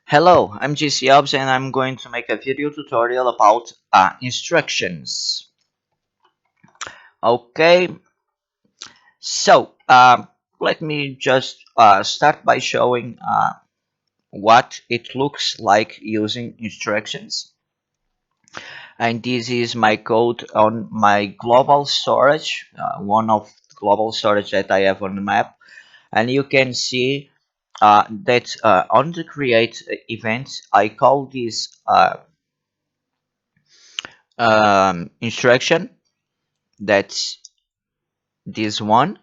Hello, I'm GCObs and I'm going to make a video tutorial about instructions. Okay, so let me just start by showing what it looks like using instructions. And this is my code on my global storage, one of global storage that I have on the map. And you can see that on the create event, I call this instruction. That's this one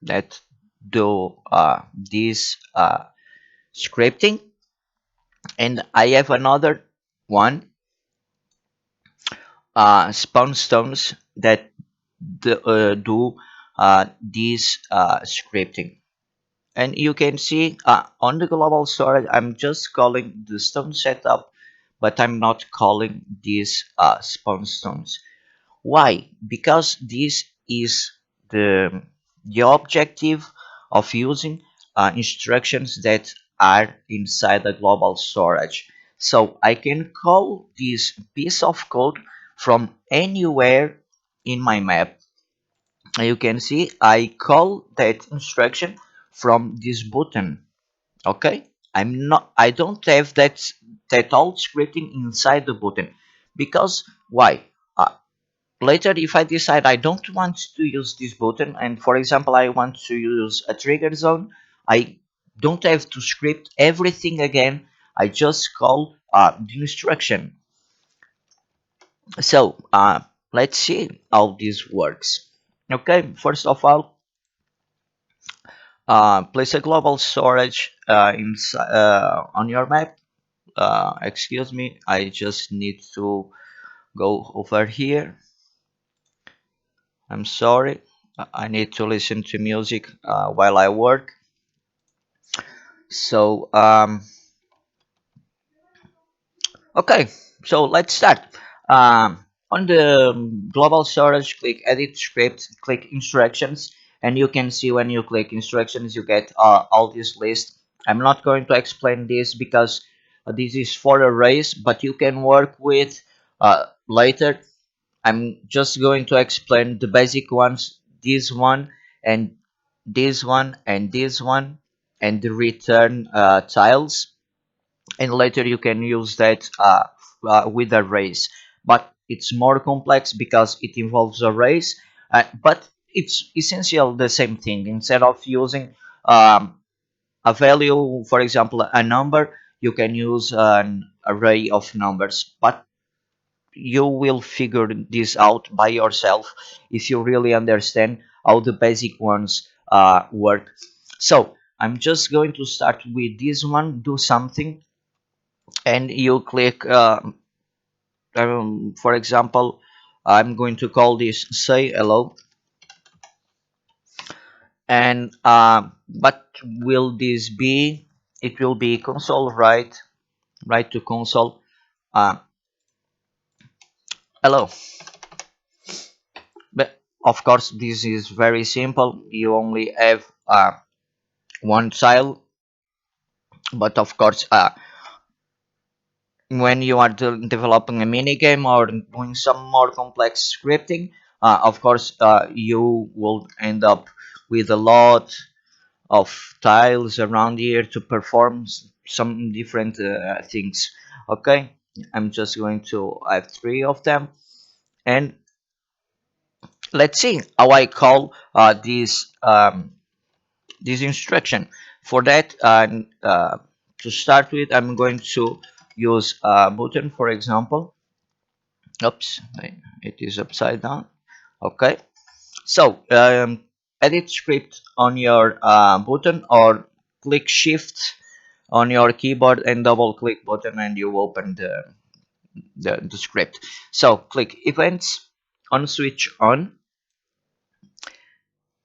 that do this scripting, and I have another one, spawn stones, that do this scripting. And you can see on the global storage I'm just calling the stone setup, but I'm not calling these spawn stones. Why? Because this is the objective of using instructions that are inside the global storage. So I can call this piece of code from anywhere in my map. You can see I call that instruction from this button. Okay, I don't have that old scripting inside the button. Because why? Later, if I decide I don't want to use this button, and for example I want to use a trigger zone, I don't have to script everything again. I just call the instruction. So let's see how this works. Okay, first of all, place a global storage on your map. Excuse me, I just need to go over here. I'm sorry. I need to listen to music while I work. So, okay, so let's start. On the global storage, click Edit Script, click Instructions, and you can see when you click Instructions, you get all this list. I'm not going to explain this because this is for arrays, but you can work with later. I'm just going to explain the basic ones, this one and this one and this one, and the return tiles, and later you can use that with arrays. But it's more complex because it involves arrays, but it's essentially the same thing. Instead of using a value, for example a number, you can use an array of numbers. But you will figure this out by yourself if you really understand how the basic ones work. So I'm just going to start with this one, do something, and you click for example, I'm going to call this say hello. And but will this be, it will be console write to console hello. But of course this is very simple, you only have one tile. But of course when you are developing a mini game or doing some more complex scripting, of course you will end up with a lot of tiles around here to perform some different things. Okay, I'm just going to have three of them, and let's see how I call this instruction. For that, to start with, I'm going to use a button, for example. Oops, it is upside down. Okay, so edit script on your button, or click shift on your keyboard and double click button, and you open the script. So click events on switch on,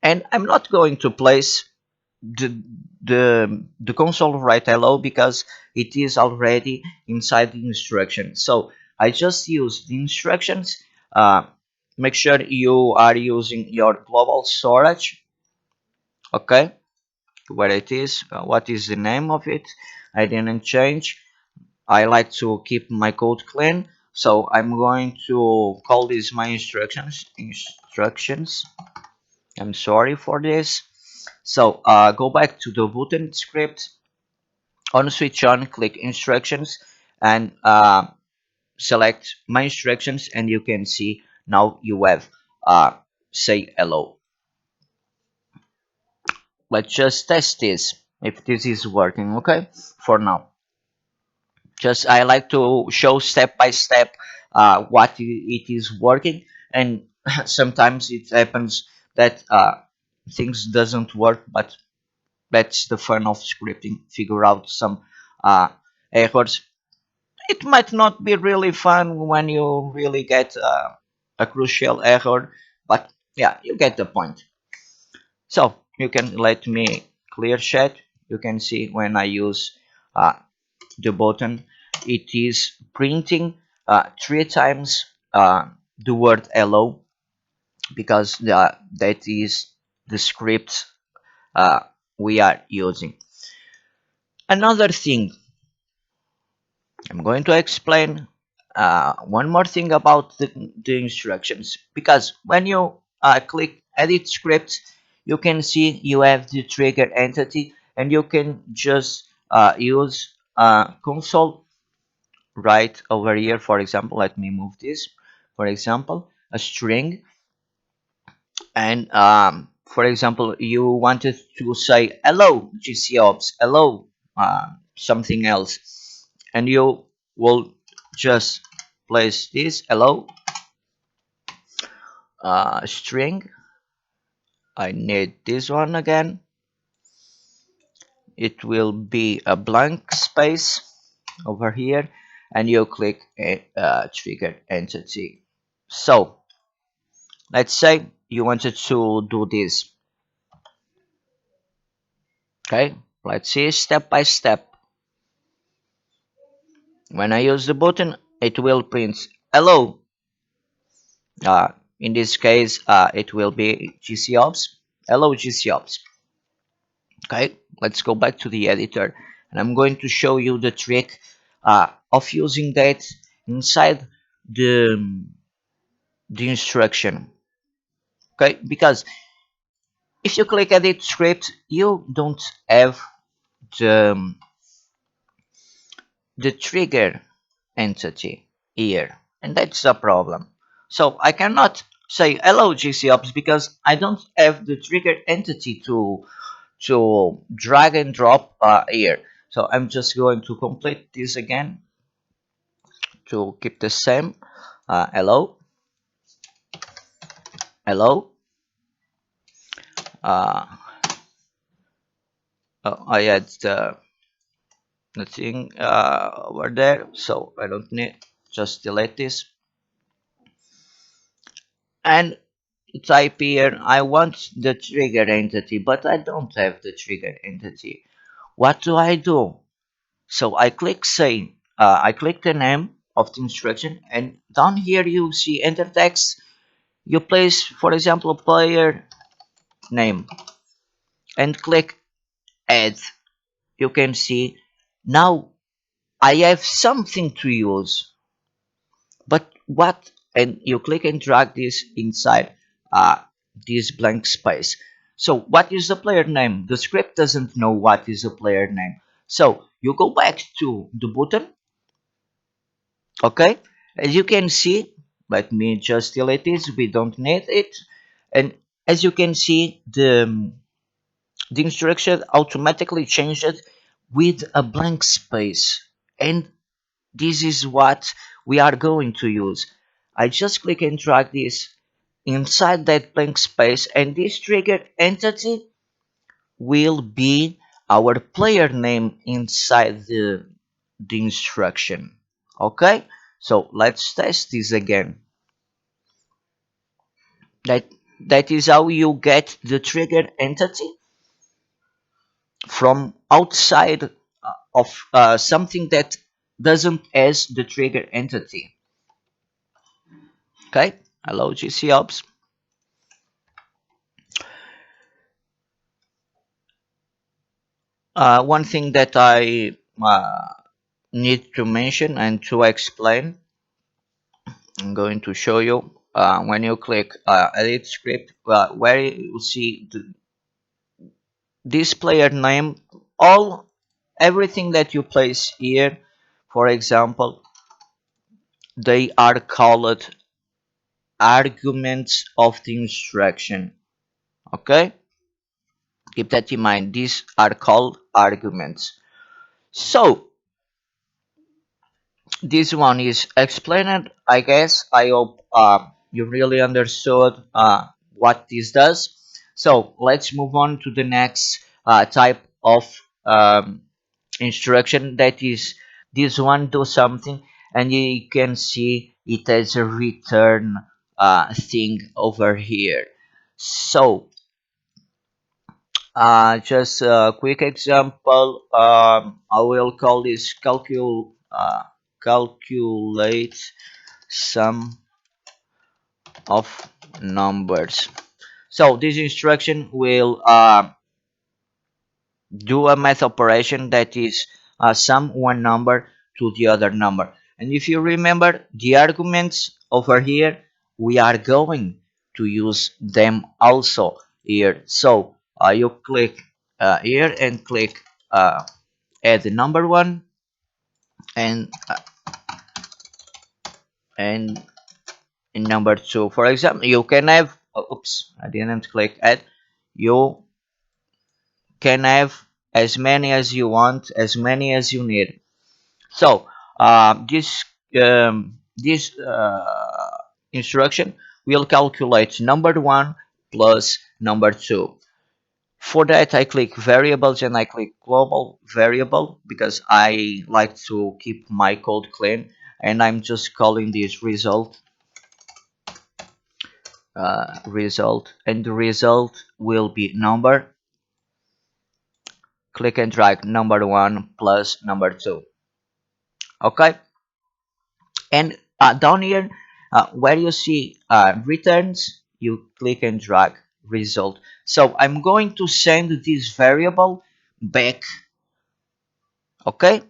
and I'm not going to place the console write hello because it is already inside the instruction. So I just use the instructions. Make sure you are using your global storage. Okay, where it is, what is the name of it, I didn't change. I like to keep my code clean, so I'm going to call this my instructions. I'm sorry for this. So go back to the button script, on switch on, click instructions, and select my instructions, and you can see now you have say hello. Let's just test this if this is working. Okay, for now, just I like to show step by step what it is working, and sometimes it happens that things doesn't work, but that's the fun of scripting, figure out some uh, errors. It might not be really fun when you really get a crucial error, but yeah, you get the point. So you can let me clear chat. You can see when I use uh, the button, it is printing 3 times the word hello, because that is the script uh, we are using. Another thing, I'm going to explain one more thing about the instructions, because when you click edit script, you can see you have the trigger entity, and you can just use console right over here. For example, let me move this. For example, a string, and for example, you wanted to say hello GCOps, hello something else, and you will just place this hello string. I need this one again. It will be a blank space over here, and you click a trigger entity. So let's say you wanted to do this. Okay, let's see step by step. When I use the button, it will print hello. Uh, in this case, it will be GCOps. Hello, GCOps. Okay, let's go back to the editor, and I'm going to show you the trick of using that inside the instruction. Okay, because if you click edit script, you don't have the the trigger entity here, and that's a problem. So I cannot say hello GCOps because I don't have the trigger entity to drag and drop here. So I'm just going to complete this again to keep the same. Hello, hello. Uh, I had the thing over there, so I don't need. Just delete this and type here. I want the trigger entity, but I don't have the trigger entity. What do I do? So I click say, I click the name of the instruction, and down here you see enter text. You place, for example, player name, and click add. You can see now I have something to use, but what? And you click and drag this inside this blank space. So what is the player name? The script doesn't know what is the player name. So you go back to the button. Okay, as you can see, let me just delete this, we don't need it. And as you can see, the instruction automatically changed it with a blank space, and this is what we are going to use. I just click and drag this inside that blank space, and this trigger entity will be our player name inside the instruction. Okay, so let's test this again. That is how you get the trigger entity from outside of something that doesn't has the trigger entity. Okay, hello GCOps. One thing that I need to mention and to explain. I'm going to show you when you click edit script, where you see this player name, all everything that you place here, for example, they are called arguments of the instruction. Okay, keep that in mind. These are called arguments. So this one is explained, I guess. I hope you really understood what this does. So let's move on to the next type of instruction, that is this one do something, and you can see it as a return thing over here. So just a quick example, I will call this calculate sum of numbers. So this instruction will do a math operation, that is sum one number to the other number. And if you remember the arguments over here, we are going to use them also here. So you click here and click add the number one, and in number two. For example, you can have oops, I didn't click add. You can have as many as you want, as many as you need. So this instruction will calculate number one plus number two. For that, I click variables and I click global variable because I like to keep my code clean, and I'm just calling this result, and the result will be number. Click and drag number one plus number two. Okay, and down here where you see returns, you click and drag result. So I'm going to send this variable back. Okay,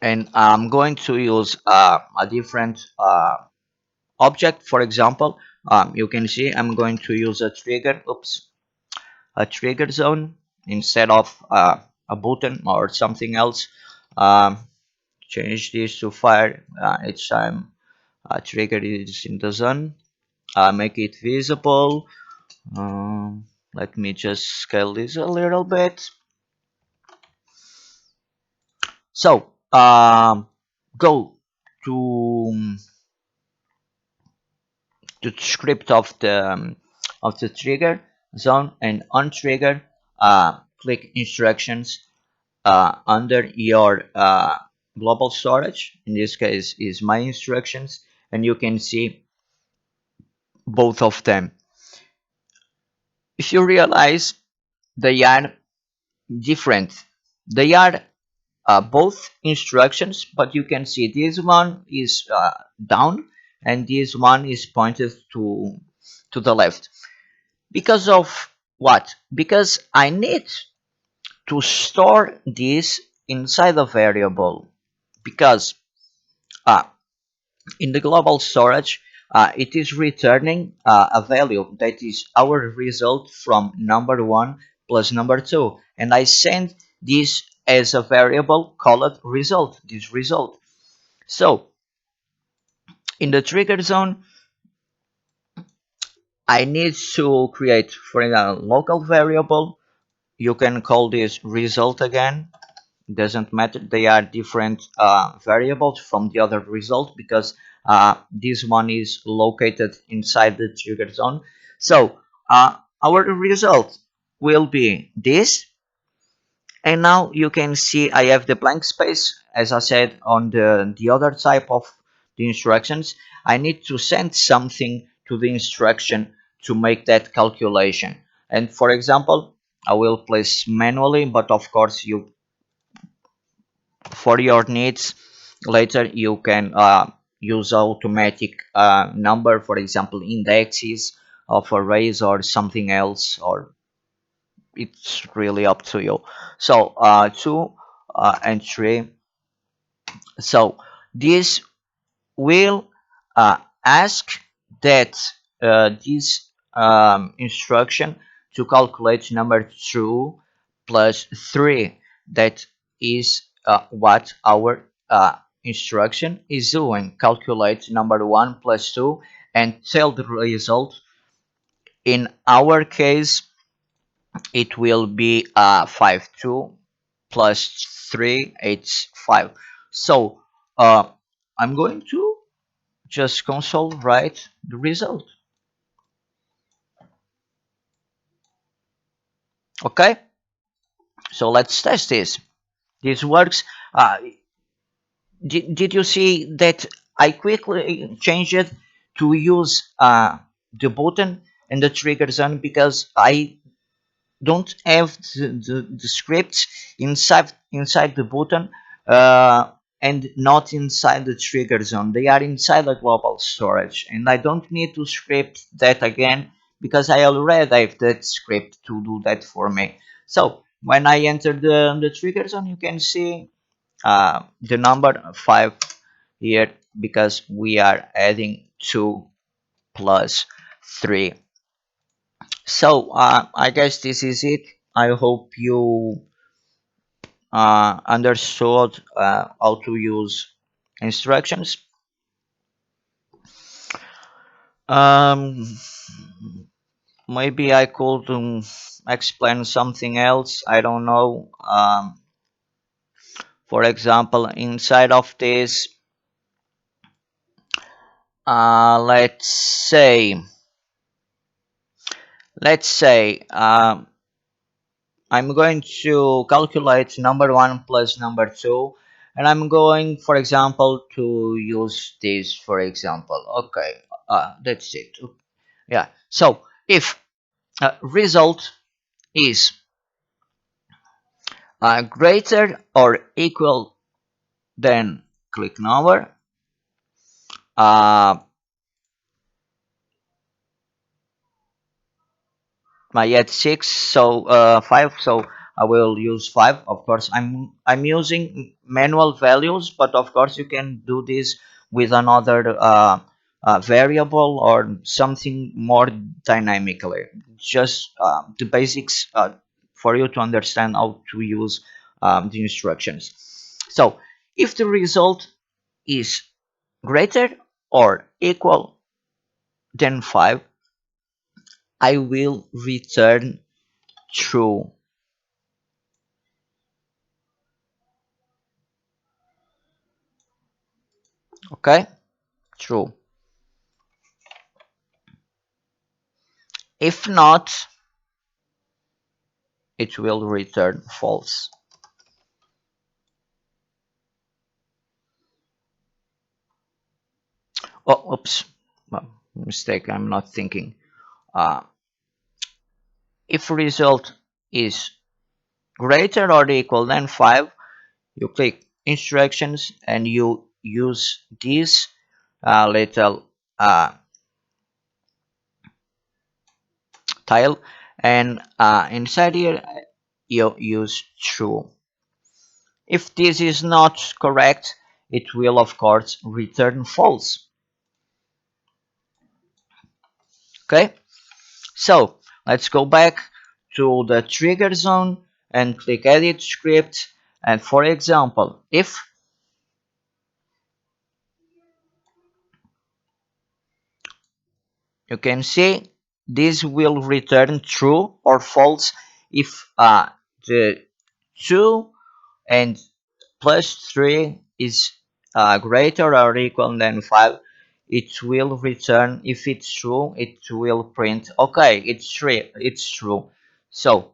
and I'm going to use a different object. For example, you can see I'm going to use a trigger, oops, a trigger zone instead of a button or something else. um, Change this to fire each time a trigger is in the zone. Make it visible. Let me just scale this a little bit. So go to the script of the trigger zone, and on trigger click instructions under your global storage. In this case is my instructions, and you can see both of them. If you realize they are different, they are both instructions, but you can see this one is down and this one is pointed to the left. Because of what? Because I need to store this inside a variable, because uh, in the global storage it is returning a value that is our result from number one plus number two, and I send this as a variable called result, this result. So in the trigger zone I need to create for a local variable. You can call this result again, doesn't matter, they are different variables from the other result, because this one is located inside the trigger zone. So our result will be this, and now you can see I have the blank space. As I said on the other type of the instructions, I need to send something to the instruction to make that calculation. And for example, I will place manually, but of course you, for your needs later, you can use automatic number, for example indexes of arrays or something else, or it's really up to you. So to and 3. So this will ask that this instruction to calculate number 2 plus 3. That is what our instruction is doing. Calculate number 1 plus 2 and tell the result. In our case, it will be 5. 2 plus 3, it's 5. So I'm going to just console write the result. Okay, so let's test this. This works. Did you see that I quickly changed it to use the button and the trigger zone because I don't have the scripts inside the button and not inside the trigger zone. They are inside the global storage, and I don't need to script that again because I already have that script to do that for me. So when I enter the trigger zone, you can see the number 5 here because we are adding 2 plus 3. So I guess this is it. I hope you understood how to use instructions. Um, Maybe I could explain something else. I don't know. For example, inside of this, let's say, let's say I'm going to calculate number 1 plus number 2, and I'm going, for example, to use this, for example. Okay, that's it. Yeah, so if result is greater or equal than click number, uh, I had 6, so 5, so I will use 5. Of course, I'm using manual values, but of course you can do this with another variable or something more dynamically. Just the basics for you to understand how to use the instructions. So if the result is greater or equal than 5, I will return true. Okay, true. If not, it will return false. Oh, oops, mistake. I'm not thinking. Uh, if result is greater or equal than 5, you click instructions and you use this little tile, and inside here you use true. If this is not correct, it will of course return false. Okay, so let's go back to the trigger zone and click edit script, and for example, if you can see this will return true or false if the 2 and plus 3 is greater or equal than 5. It will return. If it's true, it will print okay, it's true. So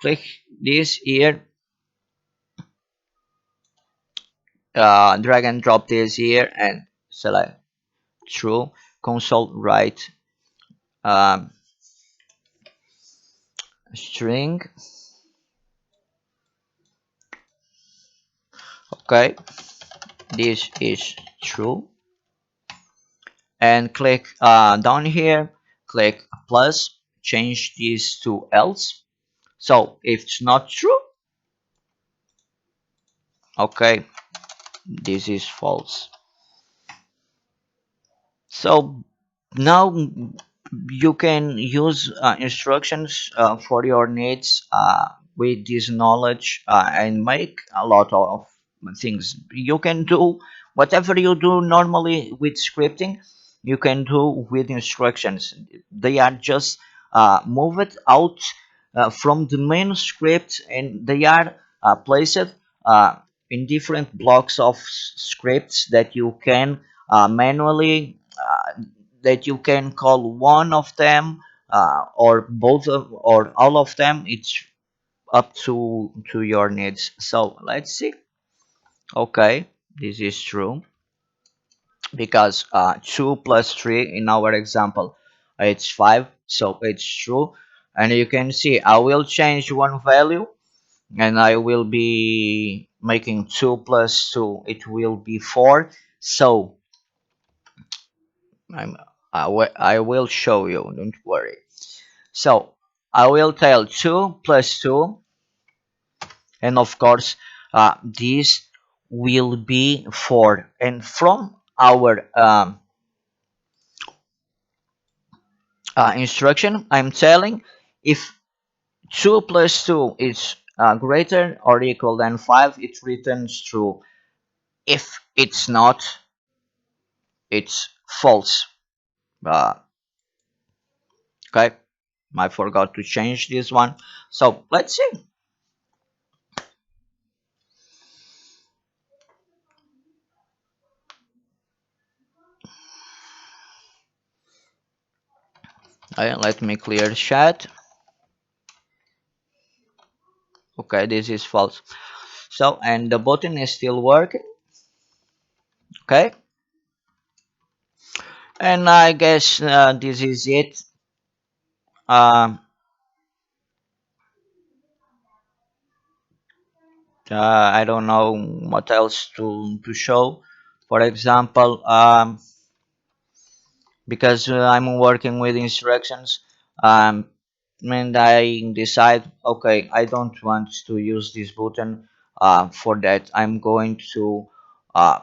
click this here, drag and drop this here and select true. Console write um, string. Okay, this is true, and click down here, click plus, change this to else. So if it's not true, Okay, this is false. So now you can use instructions for your needs with this knowledge and make a lot of things. You can do whatever you do normally with scripting, you can do with instructions. They are just moved out from the main script, and they are placed uh, in different blocks of scripts that you can manually that you can call one of them or both of or all of them. It's up to your needs. So let's see. Okay, this is true because 2 plus 3 in our example it's 5, so it's true. And you can see I will change one value and I will be making 2 plus 2, it will be 4. So I'm, I will show you, don't worry. So I will tell 2 plus 2, and of course, this will be 4. And from our instruction, I'm telling if 2 plus 2 is greater or equal than 5, it returns true. If it's not, it's false. Uh, okay, I forgot to change this one. So let's see. Let me clear chat. Okay, this is false. So, and the button is still working. Okay, and I guess this is it. Um, I don't know what else to show. For example, because I'm working with instructions, and I decide, okay, I don't want to use this button. For that, I'm going to uh,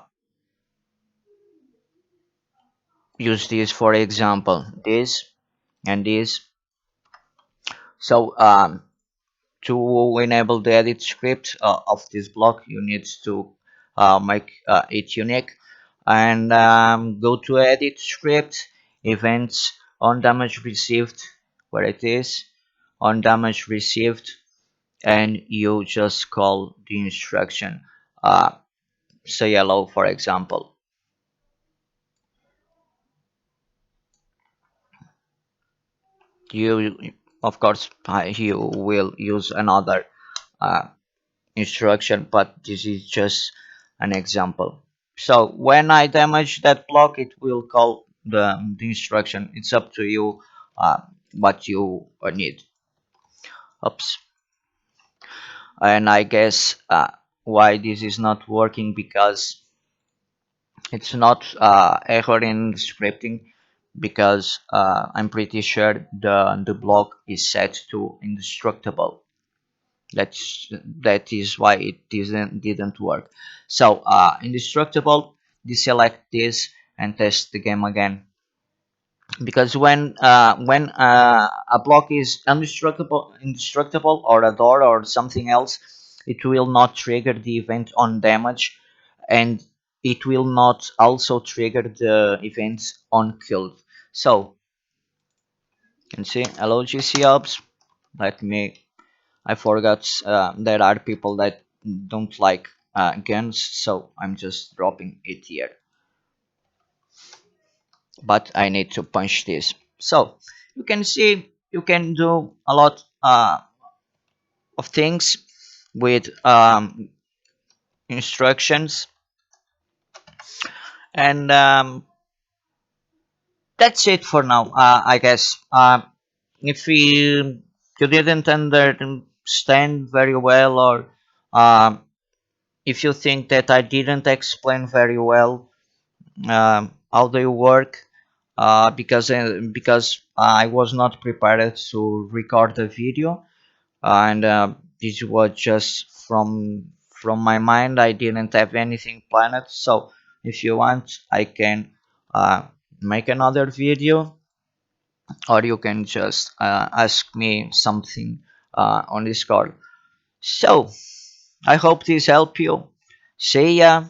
use this, for example, this and this. So to enable the edit script of this block, you need to make it unique, and go to edit script, events, on damage received, where it is, on damage received, and you just call the instruction, uh, say hello, for example. You, of course, you will use another uh, instruction, but this is just an example. So when I damage that block, it will call the instruction. It's up to you what you need. Oops. And I guess why this is not working, because it's not error in scripting, because I'm pretty sure the block is set to indestructible. That's that is why it didn't work. So indestructible, deselect this and test the game again, because when a block is indestructible, or a door or something else, it will not trigger the event on damage, and it will not also trigger the event on killed. So you can see hello GC ops. Let me, I forgot there are people that don't like guns, so I'm just dropping it here. But I need to punch this. So you can see you can do a lot of things with instructions, and that's it for now. I guess if you didn't understand very well, or if you think that I didn't explain very well how they work, because I was not prepared to record the video, and this was just from my mind, I didn't have anything planned. So if you want, I can make another video, or you can just ask me something on Discord. So I hope this helped you. See ya.